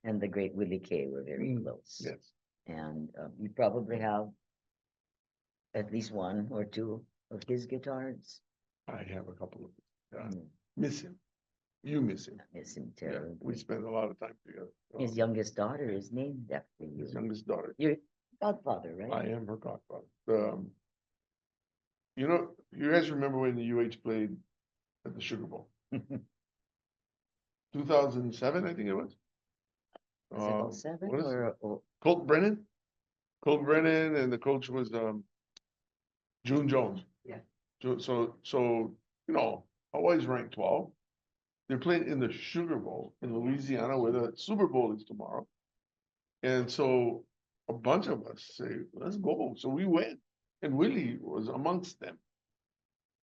the great Willie K were very close. Yes, And you probably have at least one or two of his guitars. I have a couple of. Mm, Miss him. You miss him. I miss him Yeah, terribly. we spend a lot of time together. His youngest daughter is named after you. His youngest daughter. Your godfather, I right? am her godfather. You know, you guys remember when the UH played at the Sugar Bowl? 2007, I think it was. Was it 07 what is it? or Colt Brennan? Colt Brennan, and the coach was June Jones. Yeah. So you know, Hawaii's ranked 12. They're playing in the Sugar Bowl in Louisiana, where the Super Bowl is tomorrow. And so a bunch of us say, let's go. So we went, and Willie was amongst them.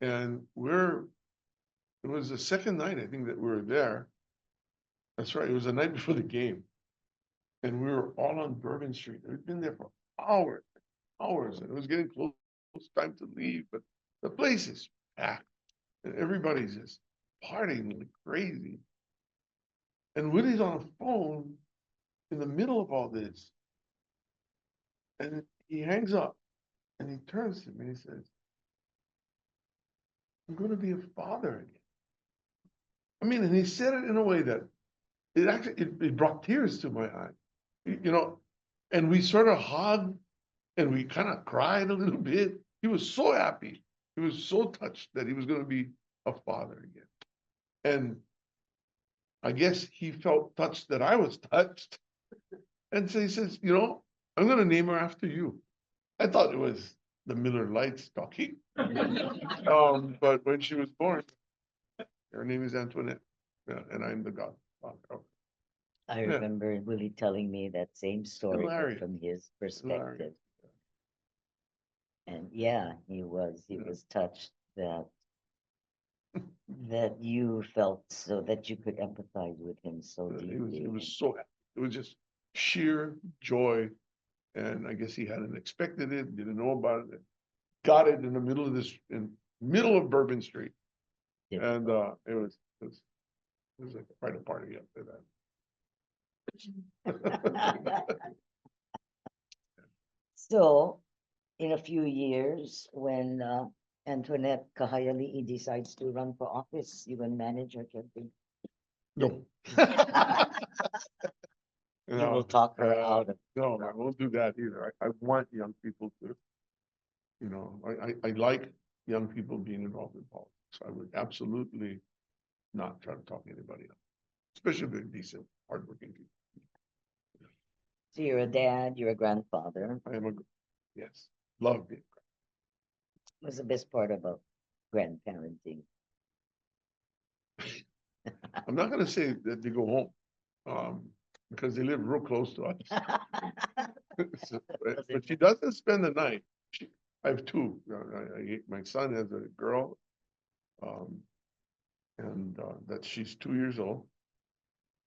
And it was the second night, I think, that we were there. That's right, it was the night before the game. And we were all on Bourbon Street. We'd been there for hours, and it was getting close time to leave, but the place is packed. And everybody's just partying like crazy. And Willie's on a phone in the middle of all this. And he hangs up and he turns to me and he says, I'm going to be a father again. I mean, and he said it in a way that it actually, it brought tears to my eye, you know, and we sort of hugged and we kind of cried a little bit. He was so happy. He was so touched that he was going to be a father again. And I guess he felt touched that I was touched. And so he says, you know, I'm going to name her after you. I thought it was the Miller Lights talking. But when she was born, her name is Antoinette. Yeah, and I'm the godfather. I Yeah. remember Willie telling me that same story, but Hilarious. from his perspective. Hilarious. And yeah, he was touched that you felt so that you could empathize with him so It deeply. was so happy. It was just sheer joy. And I guess he hadn't expected it, didn't know about it. Got it in the middle of this, in middle of Bourbon Street. Yeah. And, it was like quite a party up there then. So, in a few years, when Antoinette Kahayali'i decides to run for office, you will manage her campaign. No. You will talk her out of. No, I won't do that either. I want young people to, you know, I like young people being involved in politics. I would absolutely not try to talk anybody up, especially if they're decent, hardworking people. So you're a dad, you're a grandfather. I am yes, love being. What's the best part about grandparenting? I'm not gonna say that they go home, because they live real close to us. So, but she doesn't spend the night. I have two. My son has a girl, and that she's 2 years old,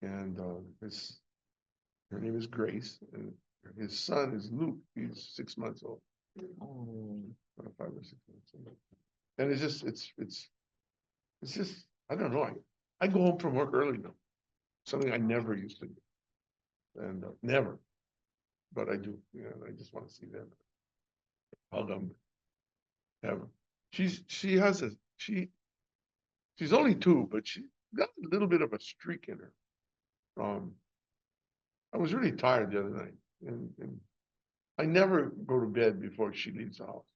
and her name is Grace, and his son is Luke. He's 6 months old, Oh, 5 or 6 months old. And it's just I don't know. I go home from work early now, something I never used to do, and never, but I do. Yeah, I just want to see them, hug them, have. She's only 2, but she got a little bit of a streak in her. I was really tired the other night, and I never go to bed before she leaves the house.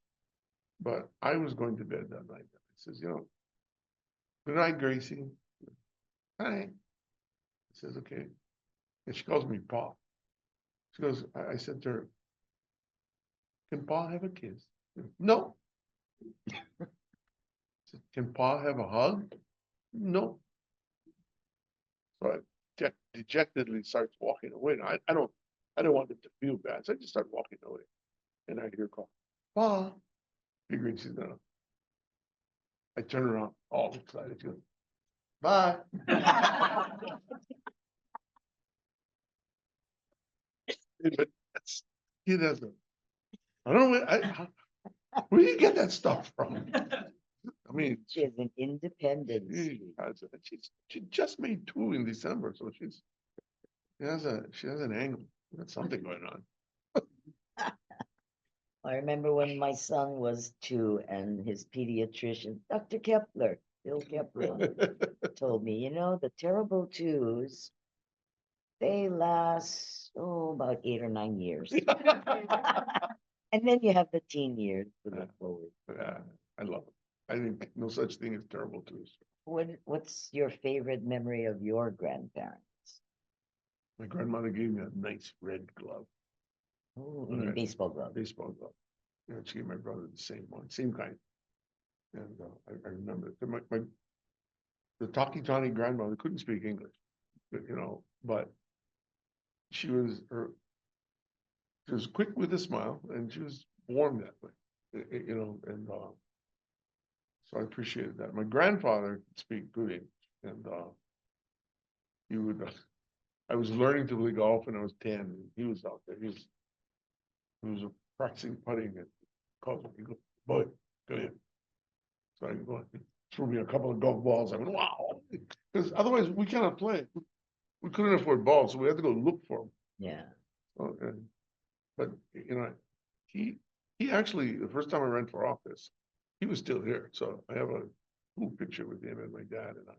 But I was going to bed that night. I says, good night, Gracie. Hi. I says, okay. And she calls me Pa. She goes, I said to her, can Pa have a kiss? No. I said, can Pa have a hug? No. So I dejectedly starts walking away. And I don't want them to feel bad. So I just start walking away. And I hear her call, Pa. Figuring she's gonna. I turn around, all excited. She goes, bye. But that's, he doesn't. I don't know where do you get that stuff from? I mean, she has an independence. she just made 2 in December, so she has an angle. There's something going on. I remember when my son was 2 and his pediatrician, Dr. Kepler, Bill Kepler, told me, the terrible 2s, they last, about 8 or 9 years. And then you have the teen years to look forward. Yeah, I love it. I think no such thing as terrible 2s. What's your favorite memory of your grandparents? My grandmother gave me a nice red glove. Oh, you mean baseball glove. Baseball glove. She gave my brother the same one, same kind. And I remember it. The Takitani grandmother couldn't speak English, but she was quick with a smile, and she was warm that way, and so I appreciated that. My grandfather could speak good English, and he would. I was learning to play golf when I was 10. And he was out there. He was practicing putting, and called me. He goes, boy, go ahead. So I go, threw me a couple of golf balls. I went, wow, because otherwise we cannot play. We couldn't afford balls, so we had to go look for them. Yeah. But he actually, the first time I ran for office, he was still here. So I have a cool picture with him and my dad and I.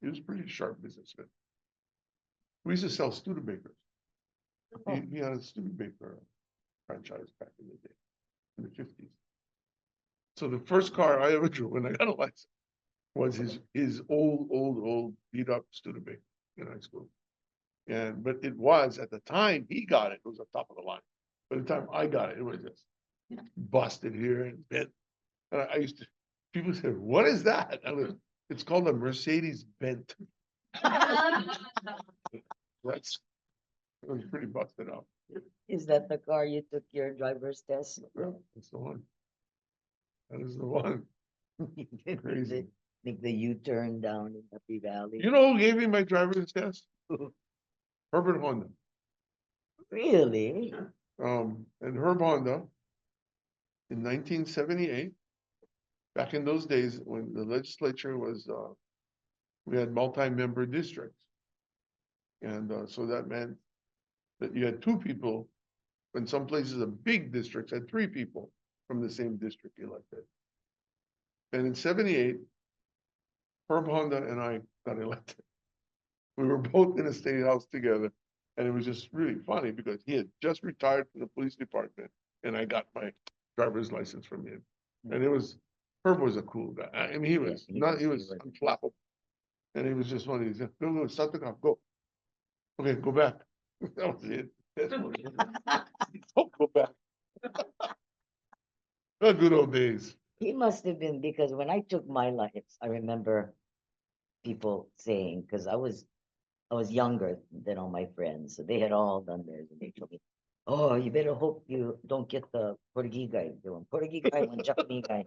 He was pretty sharp businessman. We used to sell Studebakers. He had a Studebaker franchise back in the day, in the 50s. So the first car I ever drove when I got a license was his old beat up Studebaker in high school. But it was at the time he got it was the top of the line. By the time I got it, it was just busted here and bent. And I used to, people said, "What is that?" It's called a Mercedes bent. It was pretty busted up. Is that the car you took your driver's test? Yeah, that's the one. That is the one. Crazy. Make the U-turn down in Happy Valley. You know who gave me my driver's test? Herbert Honda. Really? And Herb Honda in 1978, back in those days when the legislature was, we had multi-member districts. And so that meant that you had two people, when some places, a big districts had three people from the same district elected. And in 78, Herb Honda and I got elected. We were both in a state house together. And it was just really funny because he had just retired from the police department and I got my driver's license from him. And it was, Herb was a cool guy. I mean, he was he was unflappable. And he was just one of these, go, start the car, go. Okay, go back. That was it. That's what it was. Don't go back. The good old days. He must have been, because when I took my license, I remember people saying, because I was younger than all my friends, so they had all done theirs, and they told me, "Oh, you better hope you don't get the Portuguese guy. The one Portuguese guy, one Japanese guy."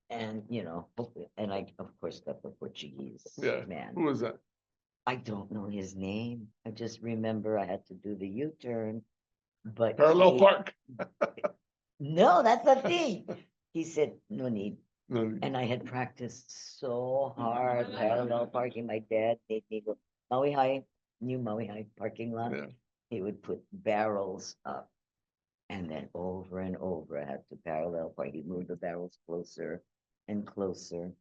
And and I of course got the Portuguese Yeah. man. Who was that? I don't know his name. I just remember I had to do the U-turn, but Parallel he- Park. No, that's the thing. He said, "No need." No, And I had practiced so hard, parallel parking. My dad made me go Maui High, new Maui High parking lot. yeah. He would put barrels up. And then over and over, I had to parallel park. He'd move the barrels closer and closer.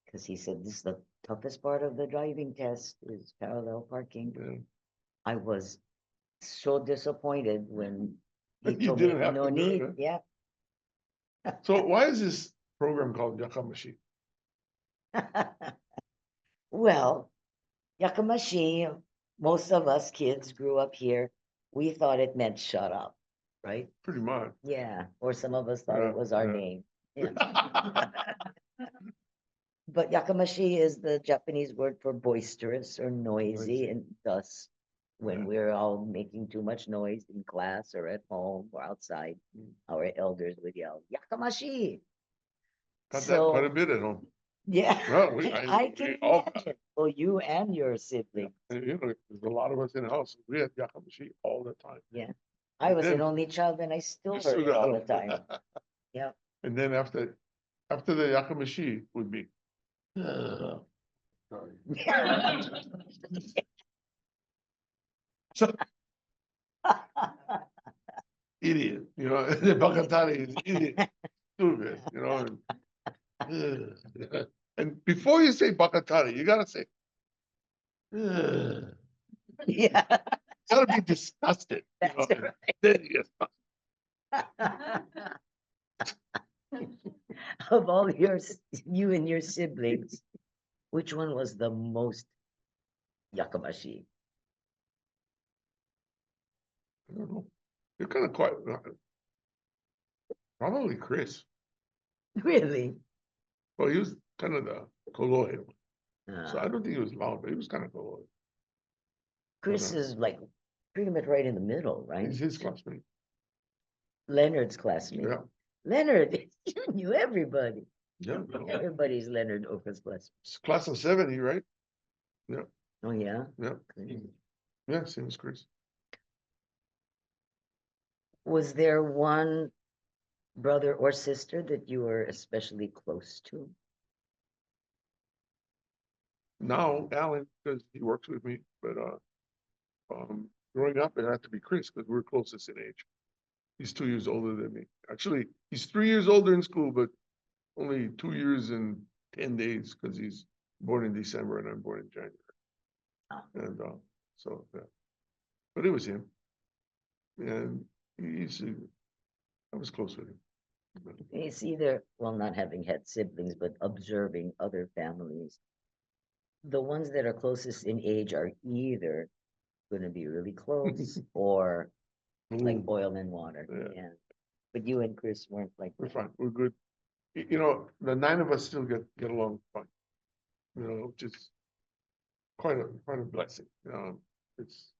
Because he said, this is the toughest part of the driving test is parallel parking. Yeah. I was so disappointed when he You told me, didn't have no to do it, need, huh? yeah. So why is this program called Yakamashii? Well, Yakamashii, most of us kids grew up here. We thought it meant shut up, right? Pretty much. Yeah, or some of us thought Yeah, it was our yeah. name. Yeah. But Yakamashii is the Japanese word for boisterous or noisy, Noisy. and thus, when Yeah. we're all making too much noise in class or at home or outside, our elders would yell, Yakamashii. Got that quite a So, bit at home. yeah, Well, I can all, imagine. Well, you and your sibling. and, there's a lot of us in the house. We had Yakamashii all the time. Yeah, I And was an then- only child and I still You heard still it all the got time. 'em. Yeah. And then after the Yakamashii would be. Sorry. So, idiot, the Bakatani is idiot, stupid, and before you say Bakatani, you gotta say, "Ugh." Yeah. Gotta be disgusted. That's right. Then you get- Of all you and your siblings, which one was the most Yakamashii? I don't know. You're kind of quiet. Probably Chris. Really? Well, he was kind of the Kolohe one. So I Uh, don't think he was loud, but he was kind of Kolohe. Chris is like pretty much right in the middle, right? He's his classmate. Leonard's classmate. Yeah. Leonard, you knew everybody. Yeah. Everybody's Leonard Oka's class. It's class of 70, right? Oh, yeah? Yeah. Yeah, same as Chris. Was there one brother or sister that you were especially close to? Now, Alan, because he works with me, but growing up, it had to be Chris because we're closest in age. He's 2 years older than me. Actually, he's 3 years older in school, but only 2 years and 10 days because he's born in December and I'm born in January. Ah. And so, yeah. But it was him. And I was close with him. It's either, well, not having had siblings, but observing other families. The ones that are closest in age are either gonna be really close or like Ooh, oil and water. Yeah. Yeah. But you and Chris weren't like we're that. fine. We're good. The 9 of us still get along fine. Which is quite a blessing. It's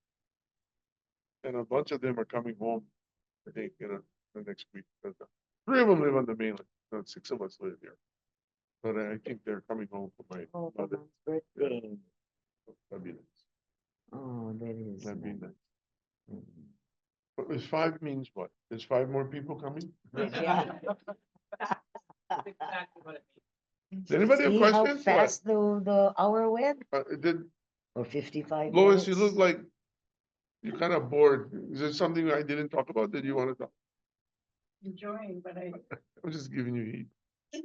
and a bunch of them are coming home, I think, the next week. But, 3 of them live on the mainland. 6 of us live here. But I think they're coming home for my Oh, mother. Mom's birthday. That'd be nice. Oh, that is That'd be nice. nice. Mhm. But is 5 means what? Is 5 more people coming? Yeah. Does anybody have See how questions? What? fast the hour went? Did, Or 55 Lois, minutes? you look like you're kind of bored. Is there something I didn't talk about that you want to talk? Enjoying, but I'm just giving you heat.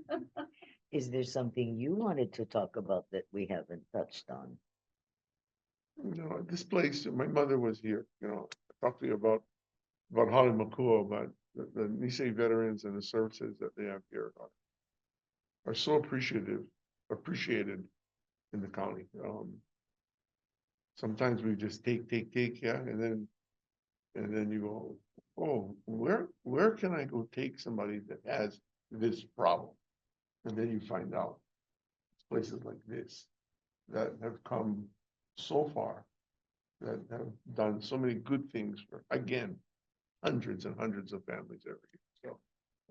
Is there something you wanted to talk about that we haven't touched on? You know, this place, my mother was here, you know, I talked to you about Holly McCool, about the Nisei veterans and the services that they have here are so appreciated in the county. Sometimes we just take, yeah, and then you go, oh, where can I go take somebody that has this problem? And then you find out places like this that have come so far, that have done so many good things for, again, hundreds and hundreds of families every year. So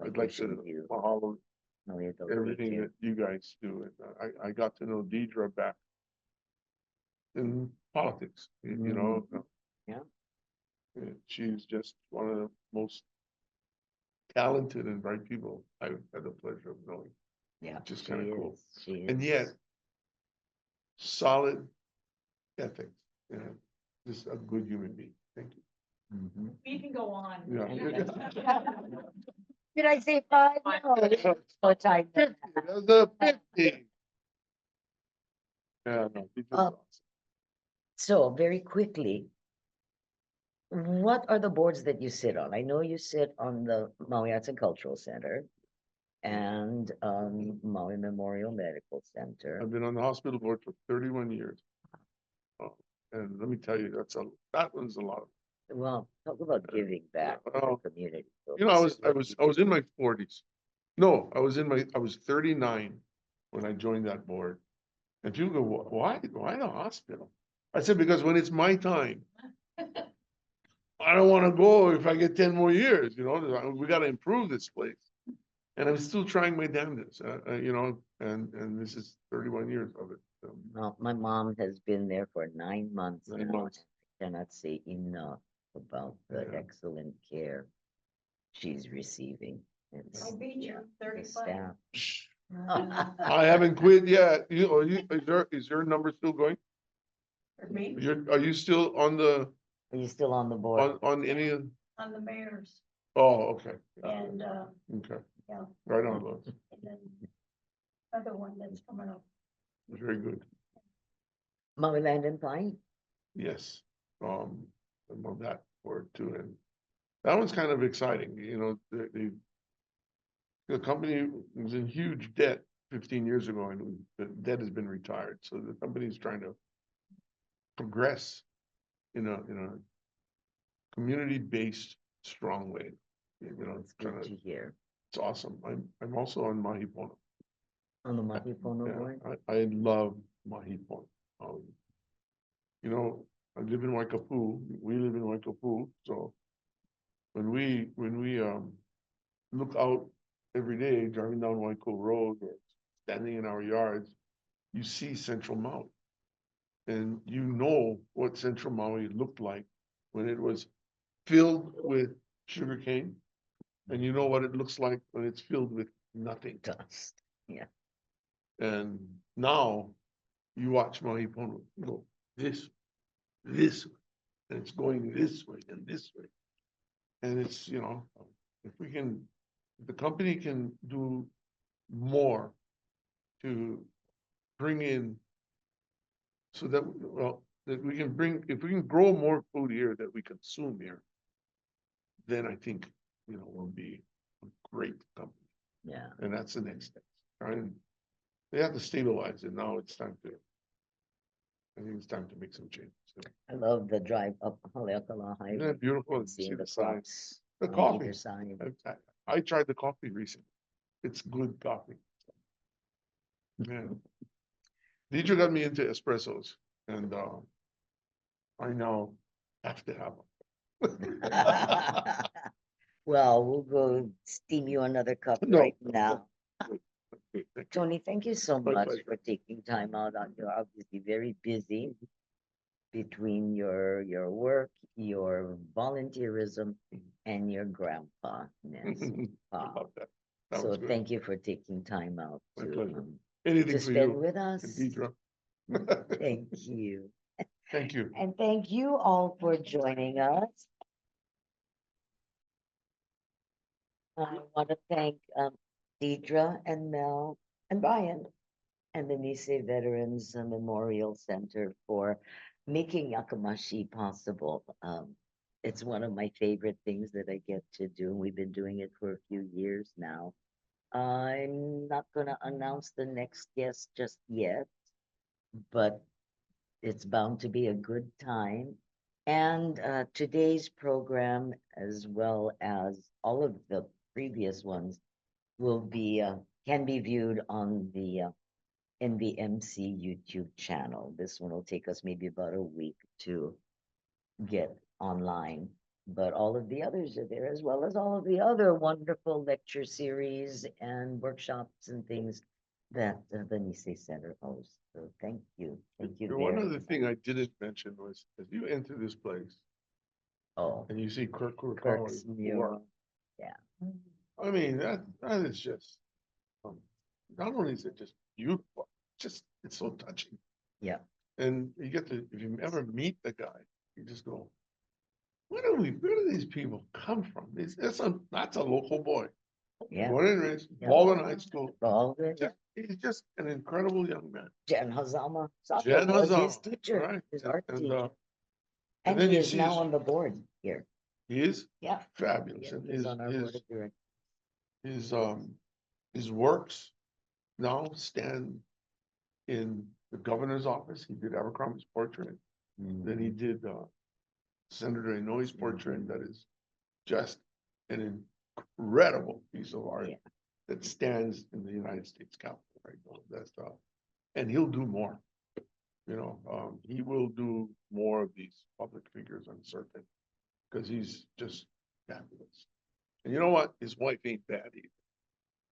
I'd like to Appreciate you. follow No, you don't need everything to. that you guys do. And I got to know Deidre back in politics, you know. Yeah. And she's just one of the most talented and bright people I've had the pleasure of knowing. Yeah. Which is she kinda cool. is, She And is. yet, solid ethics, you know, just a good human being. Thank you. Mhm. we can go on. Yeah. Did I say 5? No. What time? That's a 50. Yeah, no, Deidre's Uh, awesome. So very quickly, what are the boards that you sit on? I know you sit on the Maui Arts and Cultural Center and Maui Memorial Medical Center. I've been on the hospital board for 31 years. Oh, and let me tell you, that one's a lot of, Well, talk about giving back to well, the community. So you know, this is what you I was do. in my 40s. No, I was 39 when I joined that board. And people go, why the hospital? I said, because when it's my time, I don't want to go if I get 10 more years, you know, we got to improve this place. And I'm still trying my damnedest, you know, and this is 31 years of it. So, Well, my mom has been there for 9 months 9 now. months. I cannot say enough about the Yeah. excellent care she's receiving. It's I beat you, the 35. staff. Shh, I haven't quit yet. Is your number still going? For me, Are you still on the, Are you still on the board? on any of, on the mayor's, oh, okay. and, Okay, yeah, right on, Lois. and then other one that's coming up. Very good. Maui Land and Pine? Yes, I'm on that board too, and that one's kind of exciting, you know, the company was in huge debt 15 years ago, and the debt has been retired, so the company is trying to progress in a community-based, strong way. You know, It's good to hear. it's awesome. I'm also on Mahi Pono. On the Mahi Pono Yeah, board? I love Mahi Pono. You know, I live in Waikapu, we live in Waikapu, so when we look out every day, driving down Waikapu Road or standing in our yards, you see Central Maui. And you know what Central Maui looked like when it was filled with sugarcane. And you know what it looks like when it's filled with nothing. Dust. Yeah. And now you watch Mahi Pono go this, way, and it's going this way and this way. And it's, you know, if the company can do more to bring in so that, well, that we can bring, if we can grow more food here that we consume here, then I think, you know, we'll be a great company. Yeah. And that's the next step. And they have to stabilize it. Now it's time to, I think it's time to make some changes. I love the drive up Haleakala Highway. Isn't that beautiful? and See seeing the the sign. crops The on coffee. either side. I tried the coffee recently. It's good coffee. Yeah. Deidre got me into espressos, and I now have to have them. Well, we'll go steam you another cup No. right now. Thank you. Tony, thank you so My much pleasure. for taking time out. You're obviously very busy between your work, your volunteer volunteerism and your grandpa-ness. I love that. That So was good. thank you for taking time out My to, pleasure. um, Anything to for spend you, with us. Deidre. Thank you. Thank you. And thank you all for joining us. I want to thank Deidre and Mel and Brian and the Nisei Veterans Memorial Center for making Yakamashii possible. It's one of my favorite things that I get to do. We've been doing it for a few years now. I'm not going to announce the next guest just yet, but it's bound to be a good time. And today's program, as well as all of the previous ones, will be can be viewed on the NVMC YouTube channel. This one will take us maybe about a week to get online, but all of the others are there, as well as all of the other wonderful lecture series and workshops and things that the Nisei Center hosts. So thank you. Thank you One very other much. thing I didn't mention was, as you enter this place Oh, and you see Kirk Kirk's Kurokawa's work, mural. I mean, that is just, not only is it just beautiful, it's so touching. Yeah. And you get to, if you ever meet the guy, you just go, where do these people come from? That's a local boy. Yeah. Born and raised, Yeah. Baldwin High School. Baldwin, yeah. He's just an incredible young man. Jan Hazama Sato Jan was his Hazama, teacher, right. his art And, teacher. and And then he you is see now his- on the board here. He is Yeah. fabulous. Yeah, And he's on our board of directors. his works now stand in the governor's office. He did Abercrombie's portrait. Then he Mhm. did Senator Inouye's portrait. That is just an incredible piece of art Yeah. that stands in the United States Capitol right now. That's and he'll do more. You know, he will do more of these public figures, I'm certain, because he's just fabulous. And you know what? His wife ain't bad either.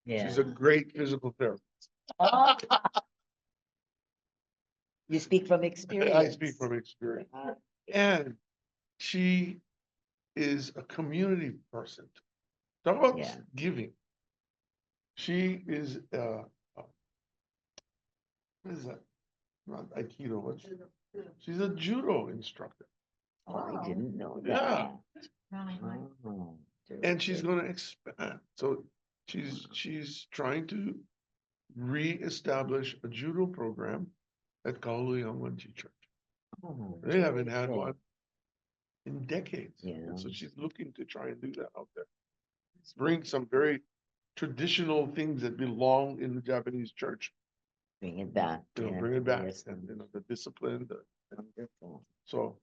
Yeah. She's a great physical therapist. Oh. You speak from experience. I speak from experience. And she is a community person. Talk about Yeah. giving. She is what is that? Not Aikido. She's a judo instructor. Oh, I didn't know Yeah. that. Oh, And she's terrific. going to expand. So she's trying to reestablish a judo program at Kaolu'u Church. Oh, They haven't had terrific. one in decades. Yeah. And so she's looking to try and do that out there. Bring some very traditional things that belong in the Japanese church, Bring it back. you know, yeah, bring it back, yes, and you know, the discipline, wonderful. so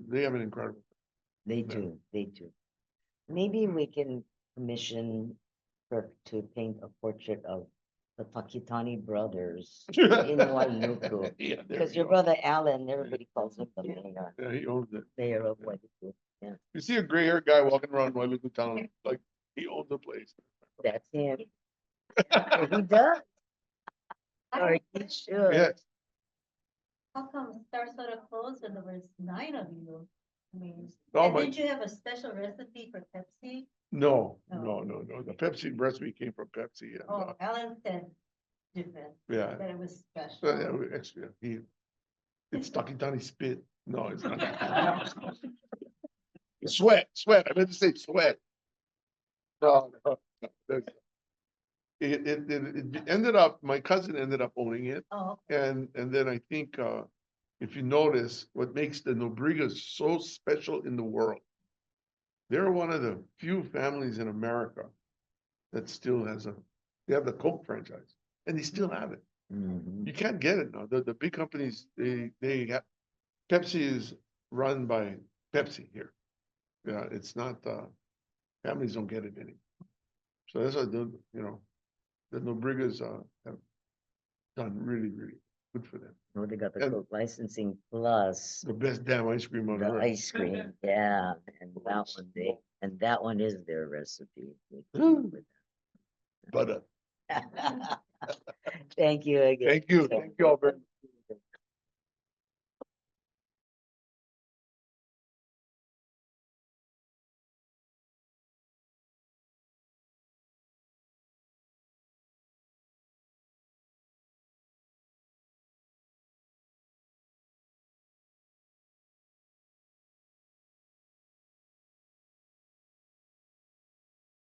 they have an incredible. They Yeah. do, they do. Maybe we can commission Kirk to paint a portrait of the Takitani brothers in Wainuku. Yeah, there Because you your go. brother Alan, everybody calls him the mayor, Yeah, he owns it. mayor of Wainuku. You see a gray haired guy walking around Wailuku town, like he owns the place. That's him. He does. Or he should. Yes, How come Sarasota closed when there was 9 of you? I mean, No, and my- did you have a special recipe for Pepsi? no. No. The Pepsi recipe came from Pepsi and, Oh, Alan said different, yeah. that it was Yeah, special. extra, it's Takitani spit. No, it's not. Sweat. I meant to say sweat. No. That's- It ended up, my cousin ended up owning it. Oh, And then I think, if you notice, what makes the Nobrigas so special in the world, they're one of the few families in America that still they have the Coke franchise, and they still have it. Mhm. You can't get it now. The big companies, they have, Pepsi is run by Pepsi here. Yeah, it's not, families don't get it anymore. So that's what the Nobrigas, have done really, really good for them. Oh, they got the And- Coke licensing plus The best damn ice cream on the earth. ice cream, yeah, and that one is their recipe. They came Mm. up with But, that. Thank you again. thank you all very much.